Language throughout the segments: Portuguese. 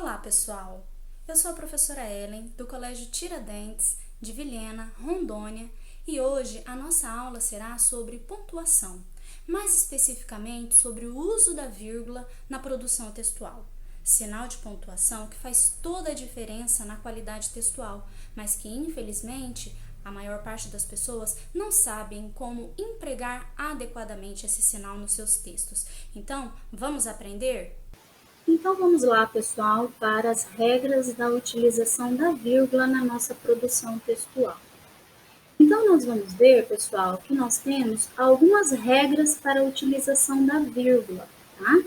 Olá, pessoal! Eu sou a professora Ellen, do Colégio Tiradentes, de Vilhena, Rondônia, e hoje a nossa aula será sobre pontuação, mais especificamente sobre o uso da vírgula na produção textual. Sinal de pontuação que faz toda a diferença na qualidade textual, mas que, infelizmente, a maior parte das pessoas não sabem como empregar adequadamente esse sinal nos seus textos. Então, vamos aprender? Então vamos lá, pessoal, para as regras da utilização da vírgula na nossa produção textual. Então nós vamos ver, pessoal, que nós temos algumas regras para a utilização da vírgula, tá?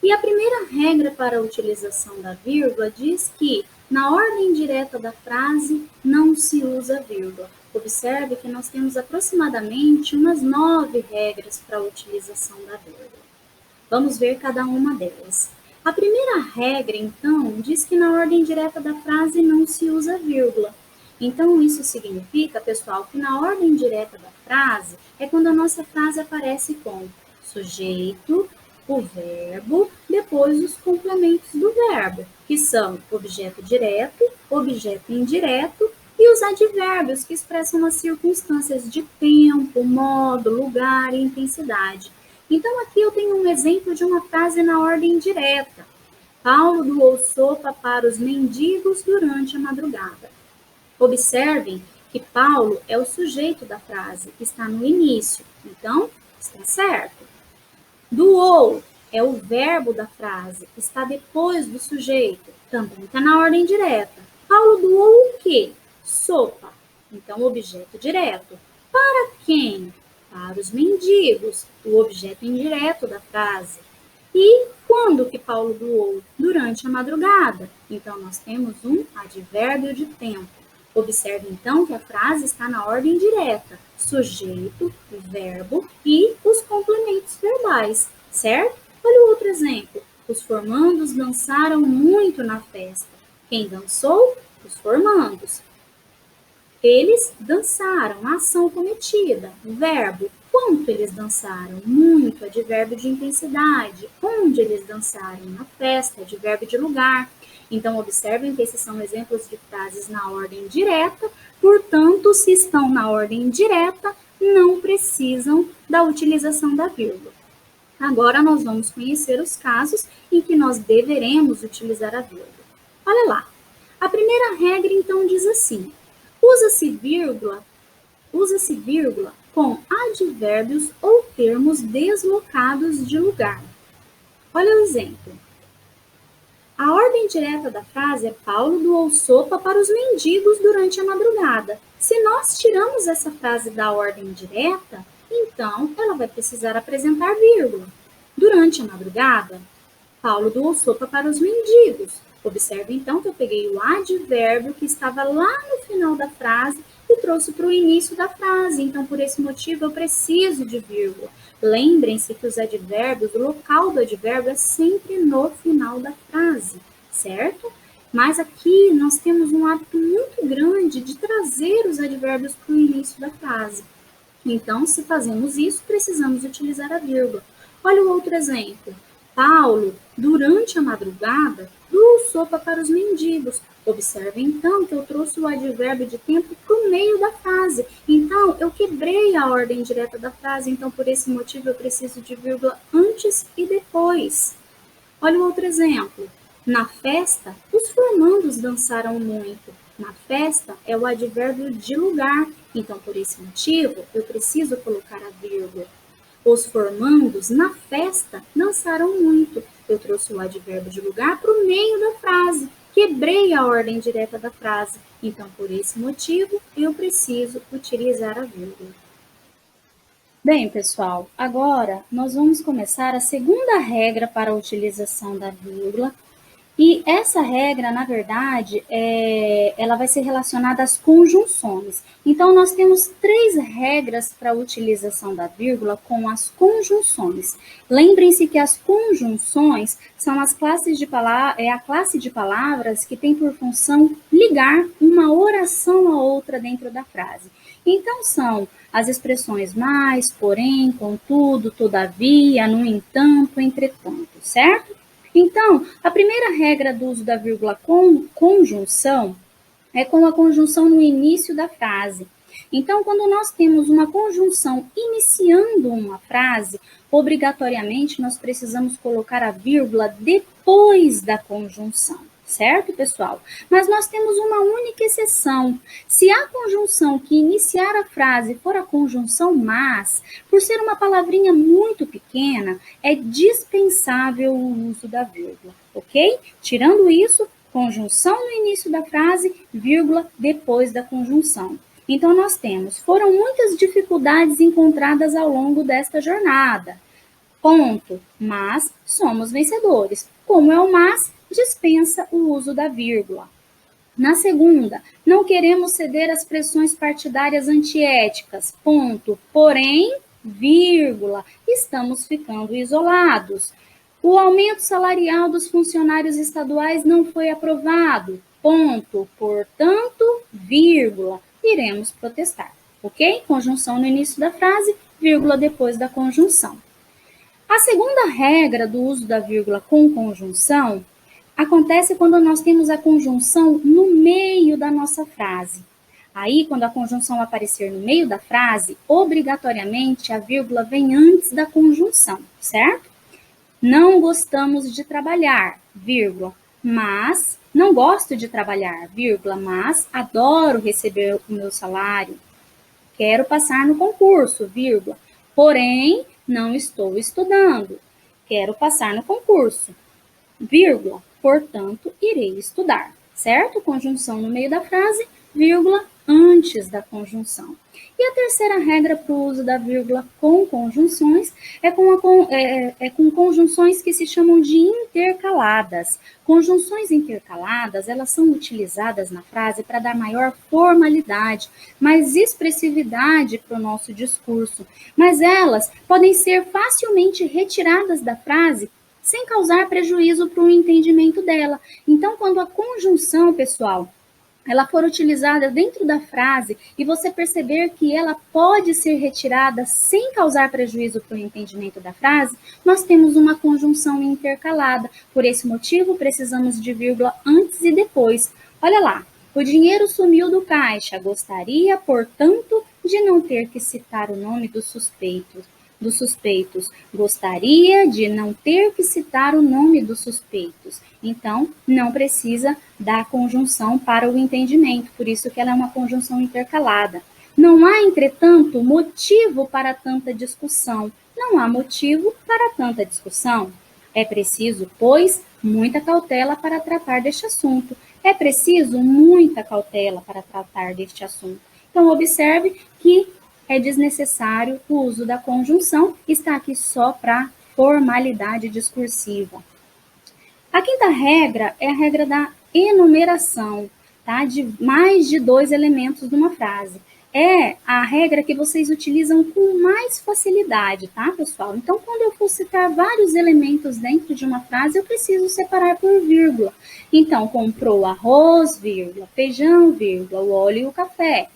E a primeira regra para a utilização da vírgula diz que na ordem direta da frase não se usa vírgula. Observe que nós temos aproximadamente umas 9 regras para a utilização da vírgula. Vamos ver cada uma delas. A primeira regra, então, diz que na ordem direta da frase não se usa vírgula. Então, isso significa, pessoal, que na ordem direta da frase é quando a nossa frase aparece com sujeito, o verbo, depois os complementos do verbo, que são objeto direto, objeto indireto e os advérbios, que expressam as circunstâncias de tempo, modo, lugar e intensidade. Então, aqui eu tenho um exemplo de uma frase na ordem direta. Paulo doou sopa para os mendigos durante a madrugada. Observem que Paulo é o sujeito da frase, está no início. Então, está certo. Doou é o verbo da frase, está depois do sujeito. Também está na ordem direta. Paulo doou o quê? Sopa. Então, objeto direto. Para quem? Para os mendigos, o objeto indireto da frase. E quando que Paulo doou? Durante a madrugada. Então, nós temos um advérbio de tempo. Observe, então, que a frase está na ordem direta. Sujeito, verbo e os complementos verbais, certo? Olha o outro exemplo. Os formandos dançaram muito na festa. Quem dançou? Os formandos. Eles dançaram, a ação cometida, o verbo. Quanto eles dançaram? Muito, advérbio de intensidade. Onde eles dançaram? Na festa, advérbio de lugar. Então, observem que esses são exemplos de frases na ordem direta, portanto, se estão na ordem direta, não precisam da utilização da vírgula. Agora, nós vamos conhecer os casos em que nós deveremos utilizar a vírgula. Olha lá. A primeira regra, então, diz assim: usa-se vírgula com advérbios ou termos deslocados de lugar. Olha o exemplo. A ordem direta da frase é Paulo doou sopa para os mendigos durante a madrugada. Se nós tiramos essa frase da ordem direta, então ela vai precisar apresentar vírgula. Durante a madrugada, Paulo doou sopa para os mendigos. Observe, então, que eu peguei o advérbio que estava lá no final da frase e trouxe para o início da frase. Então, por esse motivo, eu preciso de vírgula. Lembrem-se que os advérbios, o local do advérbio é sempre no final da frase, certo? Mas aqui nós temos um hábito muito grande de trazer os advérbios para o início da frase. Então, se fazemos isso, precisamos utilizar a vírgula. Olha o outro exemplo. Paulo, durante a madrugada, doou sopa para os mendigos. Observe, então, que eu trouxe o advérbio de tempo para o meio da frase. Então, eu quebrei a ordem direta da frase. Então, por esse motivo, eu preciso de vírgula antes e depois. Olha o outro exemplo. Na festa, os formandos dançaram muito. Na festa é o advérbio de lugar. Então, por esse motivo, eu preciso colocar a vírgula. Os formandos, na festa, dançaram muito. Eu trouxe o advérbio de lugar para o meio da frase. Quebrei a ordem direta da frase. Então, por esse motivo, eu preciso utilizar a vírgula. Bem, pessoal, agora nós vamos começar a segunda regra para a utilização da vírgula. E essa regra, na verdade, ela vai ser relacionada às conjunções. Então, nós temos 3 regras para a utilização da vírgula com as conjunções. Lembrem-se que as conjunções são as classes de a classe de palavras que tem por função ligar uma oração a outra dentro da frase. Então, são as expressões mais, porém, contudo, todavia, no entanto, entretanto, certo? Então, a primeira regra do uso da vírgula com conjunção é com a conjunção no início da frase. Então, quando nós temos uma conjunção iniciando uma frase, obrigatoriamente nós precisamos colocar a vírgula depois da conjunção, certo, pessoal? Mas nós temos uma única exceção. Se a conjunção que iniciar a frase for a conjunção mas, por ser uma palavrinha muito pequena, é dispensável o uso da vírgula, ok? Tirando isso, conjunção no início da frase, vírgula depois da conjunção. Então, nós temos, foram muitas dificuldades encontradas ao longo desta jornada. Ponto, mas somos vencedores. Como é o mas, dispensa o uso da vírgula. Na segunda, não queremos ceder às pressões partidárias antiéticas. Ponto, porém, vírgula, estamos ficando isolados. O aumento salarial dos funcionários estaduais não foi aprovado. Ponto, portanto, vírgula, iremos protestar. Ok? Conjunção no início da frase, vírgula depois da conjunção. A segunda regra do uso da vírgula com conjunção acontece quando nós temos a conjunção no meio da nossa frase. Aí, quando a conjunção aparecer no meio da frase, obrigatoriamente a vírgula vem antes da conjunção, certo? Não gostamos de trabalhar, vírgula, mas não gosto de trabalhar, vírgula, mas adoro receber o meu salário. Quero passar no concurso, vírgula, porém não estou estudando. Quero passar no concurso, vírgula, portanto irei estudar, certo? Conjunção no meio da frase, vírgula, antes da conjunção. E a terceira regra para o uso da vírgula com conjunções é com conjunções que se chamam de intercaladas. Conjunções intercaladas, elas são utilizadas na frase para dar maior formalidade, mais expressividade para o nosso discurso, mas elas podem ser facilmente retiradas da frase sem causar prejuízo para o entendimento dela. Então, quando a conjunção, pessoal, ela for utilizada dentro da frase e você perceber que ela pode ser retirada sem causar prejuízo para o entendimento da frase, nós temos uma conjunção intercalada. Por esse motivo, precisamos de vírgula antes e depois. Olha lá, o dinheiro sumiu do caixa. Gostaria, portanto, de não ter que citar o nome dos suspeitos. Gostaria de não ter que citar o nome dos suspeitos. Então, não precisa da conjunção para o entendimento, por isso que ela é uma conjunção intercalada. Não há, entretanto, motivo para tanta discussão. Não há motivo para tanta discussão. É preciso, pois, muita cautela para tratar deste assunto. É preciso muita cautela para tratar deste assunto. Então, observe que é desnecessário o uso da conjunção, está aqui só para formalidade discursiva. A quinta regra é a regra da enumeração, tá? De mais de 2 elementos de uma frase. É a regra que vocês utilizam com mais facilidade, tá, pessoal? Então, quando eu for citar vários elementos dentro de uma frase, eu preciso separar por vírgula. Então, comprou arroz, vírgula, feijão, vírgula, o óleo e o café.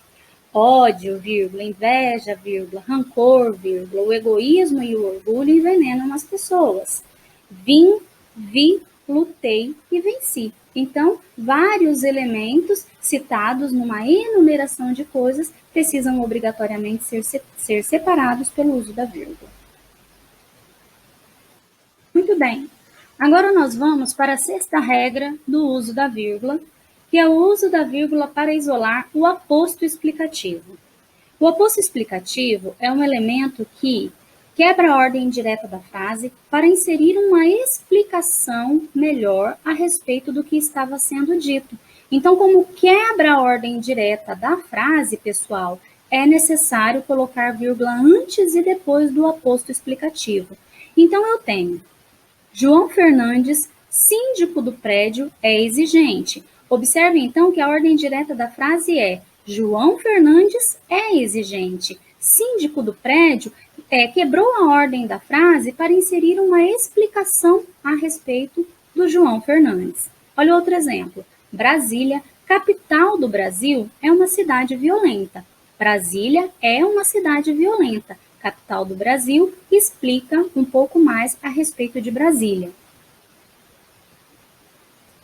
Ódio, vírgula, inveja, vírgula, rancor, vírgula, o egoísmo e o orgulho envenenam as pessoas. Vim, vi, lutei e venci. Então, vários elementos citados numa enumeração de coisas precisam obrigatoriamente ser separados pelo uso da vírgula. Muito bem. Agora nós vamos para a sexta regra do uso da vírgula, que é o uso da vírgula para isolar o aposto explicativo. O aposto explicativo é um elemento que quebra a ordem direta da frase para inserir uma explicação melhor a respeito do que estava sendo dito. Então, como quebra a ordem direta da frase, pessoal, é necessário colocar vírgula antes e depois do aposto explicativo. Então, eu tenho João Fernandes, síndico do prédio, é exigente. Observe, então, que a ordem direta da frase é João Fernandes é exigente. Síndico do prédio quebrou a ordem da frase para inserir uma explicação a respeito do João Fernandes. Olha outro exemplo. Brasília, capital do Brasil, é uma cidade violenta. Brasília é uma cidade violenta. Capital do Brasil explica um pouco mais a respeito de Brasília.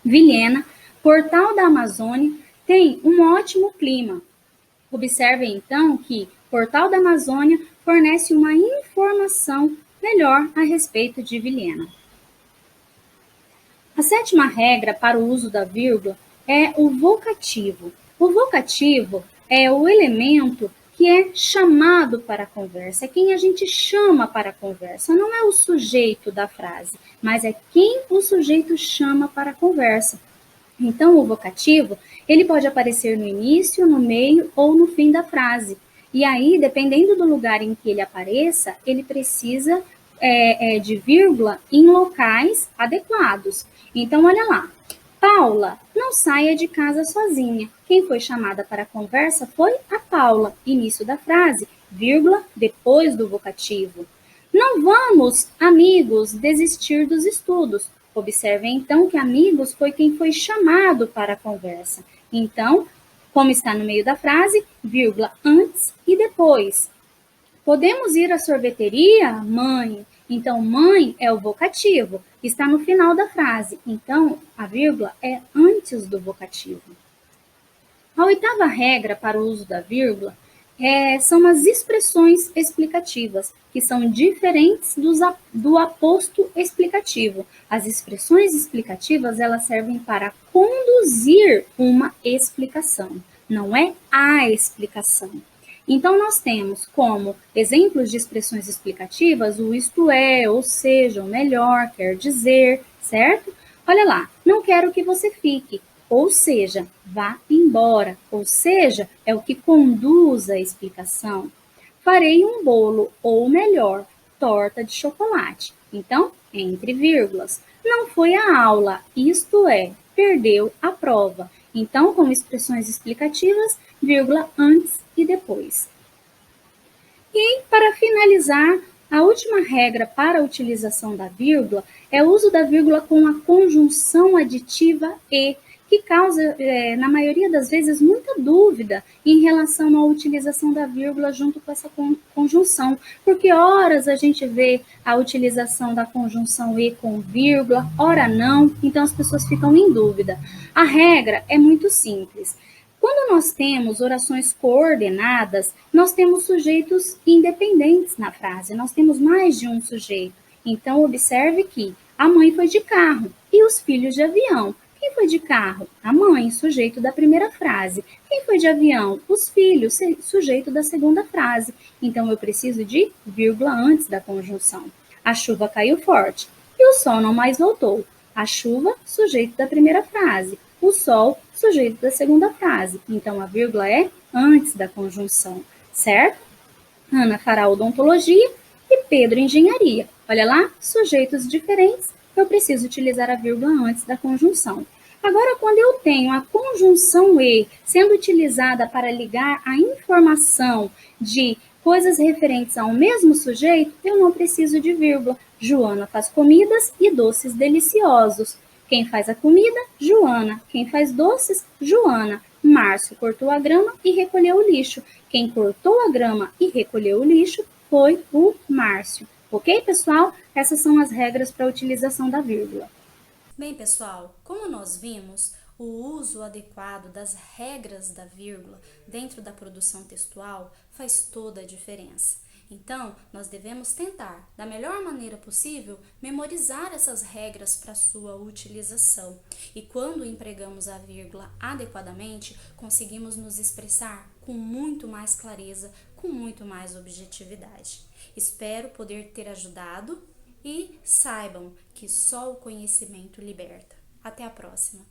Vilhena, Portal da Amazônia, tem um ótimo clima. Observem então que Portal da Amazônia fornece uma informação melhor a respeito de Vilhena. A sétima regra para o uso da vírgula é o vocativo. O vocativo é o elemento que é chamado para a conversa, é quem a gente chama para a conversa, não é o sujeito da frase, mas é quem o sujeito chama para a conversa. Então, o vocativo, ele pode aparecer no início, no meio ou no fim da frase. E aí, dependendo do lugar em que ele apareça, ele precisa de vírgula em locais adequados. Então, olha lá. Paula, não saia de casa sozinha. Quem foi chamada para a conversa foi a Paula. Início da frase, vírgula, depois do vocativo. Não vamos, amigos, desistir dos estudos. Observem, então, que amigos foi quem foi chamado para a conversa. Então, como está no meio da frase, vírgula, antes e depois. Podemos ir à sorveteria, mãe? Então, mãe é o vocativo, está no final da frase. Então, a vírgula é antes do vocativo. A oitava regra para o uso da vírgula são as expressões explicativas, que são diferentes do aposto explicativo. As expressões explicativas, elas servem para conduzir uma explicação, não é a explicação. Então, nós temos como exemplos de expressões explicativas o isto é, ou seja, o melhor, quer dizer, certo? Olha lá, não quero que você fique, ou seja, vá embora, ou seja, é o que conduz a explicação. Farei um bolo, ou melhor, torta de chocolate. Então, entre vírgulas. Não foi à aula, isto é, perdeu a prova. Então, como expressões explicativas, vírgula antes e depois. E, para finalizar, a última regra para a utilização da vírgula é o uso da vírgula com a conjunção aditiva e, que causa, na maioria das vezes, muita dúvida em relação à utilização da vírgula junto com essa conjunção, porque horas a gente vê a utilização da conjunção e com vírgula, ora não, então as pessoas ficam em dúvida. A regra é muito simples. Quando nós temos orações coordenadas, nós temos sujeitos independentes na frase, nós temos mais de um sujeito. Então, observe que a mãe foi de carro e os filhos de avião. Quem foi de carro? A mãe, sujeito da primeira frase. Quem foi de avião? Os filhos, sujeito da segunda frase. Então, eu preciso de vírgula antes da conjunção. A chuva caiu forte e o sol não mais voltou. A chuva, sujeito da primeira frase. O sol, sujeito da segunda frase. Então, a vírgula é antes da conjunção, certo? Ana fará odontologia e Pedro engenharia. Olha lá, sujeitos diferentes, eu preciso utilizar a vírgula antes da conjunção. Agora, quando eu tenho a conjunção e sendo utilizada para ligar a informação de coisas referentes ao mesmo sujeito, eu não preciso de vírgula. Joana faz comidas e doces deliciosos. Quem faz a comida? Joana. Quem faz doces? Joana. Márcio cortou a grama e recolheu o lixo. Quem cortou a grama e recolheu o lixo foi o Márcio. Ok, pessoal? Essas são as regras para a utilização da vírgula. Bem, pessoal, como nós vimos, o uso adequado das regras da vírgula dentro da produção textual faz toda a diferença. Então, nós devemos tentar, da melhor maneira possível, memorizar essas regras para sua utilização. E quando empregamos a vírgula adequadamente, conseguimos nos expressar com muito mais clareza, com muito mais objetividade. Espero poder ter ajudado e saibam que só o conhecimento liberta. Até a próxima!